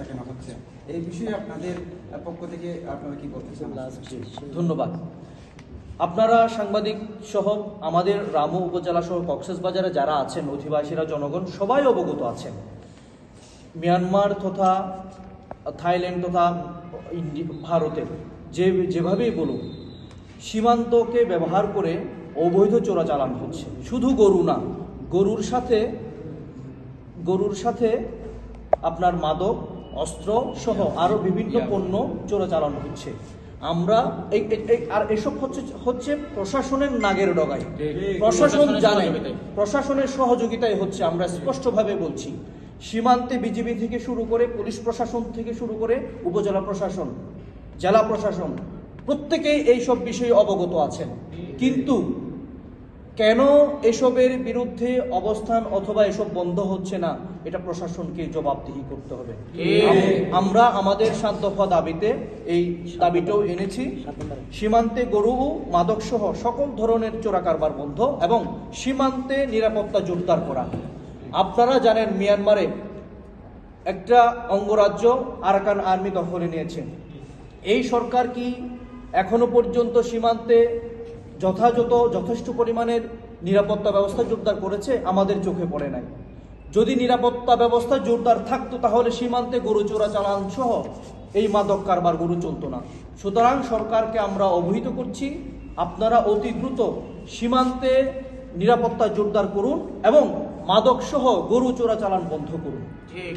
কেন হচ্ছে এই বিষয়ে আপনাদের পক্ষ থেকে আপনারা কি বলতে চান? ধন্যবাদ। আপনারা সাংবাদিক সহ আমাদের রামু উপজেলা সহ কক্সবাজারে যারা আছেন অধিবাসীরা জনগণ সবাই অবগত আছেন, মিয়ানমার তথা থাইল্যান্ড তথা ভারতের যেভাবেই বলুন সীমান্তকে ব্যবহার করে অবৈধ চোরাচালান হচ্ছে। শুধু গরু না, গরুর সাথে আপনার মাদক, অস্ত্র সহ আরো বিভিন্ন পণ্য চোরাচালান হচ্ছে। আমরা আর এসব হচ্ছে প্রশাসনের নাগের ডগায়। প্রশাসন জানে, প্রশাসনের সহযোগিতায় হচ্ছে। আমরা স্পষ্টভাবে বলছি, সীমান্তে বিজিবি থেকে শুরু করে পুলিশ প্রশাসন থেকে শুরু করে উপজেলা প্রশাসন, জেলা প্রশাসন প্রত্যেকেই এইসব বিষয়ে অবগত আছেন। কিন্তু কেন এসবের বিরুদ্ধে অবস্থান অথবা এসব বন্ধ হচ্ছে না, এটা প্রশাসনকে জবাবদিহি করতে হবে। আমরা আমাদের 7 দফা দাবিতে এই দাবিটাও এনেছি। সীমান্তে গরু ও মাদক সহ সকল ধরনের চোরা কারবার বন্ধ এবং সীমান্তে নিরাপত্তা জোরদার করা। আপনারা জানেন মিয়ানমারে একটা অঙ্গরাজ্য আরাকান আর্মি দখলে নিয়েছে। এই সরকার কি এখনো পর্যন্ত সীমান্তে যথেষ্ট পরিমাণের নিরাপত্তা ব্যবস্থা জোরদার করেছে? আমাদের চোখে পড়ে নাই। যদি নিরাপত্তা ব্যবস্থা জোরদার থাকতো তাহলে সীমান্তে গরু চোরাচালান সহ এই মাদক কারবার গরু চলতো না। সুতরাং সরকারকে আমরা অবহিত করছি, আপনারা অতি দ্রুত সীমান্তে নিরাপত্তা জোরদার করুন এবং মাদক সহ গরু চোরাচালান বন্ধ করুন। ঠিক।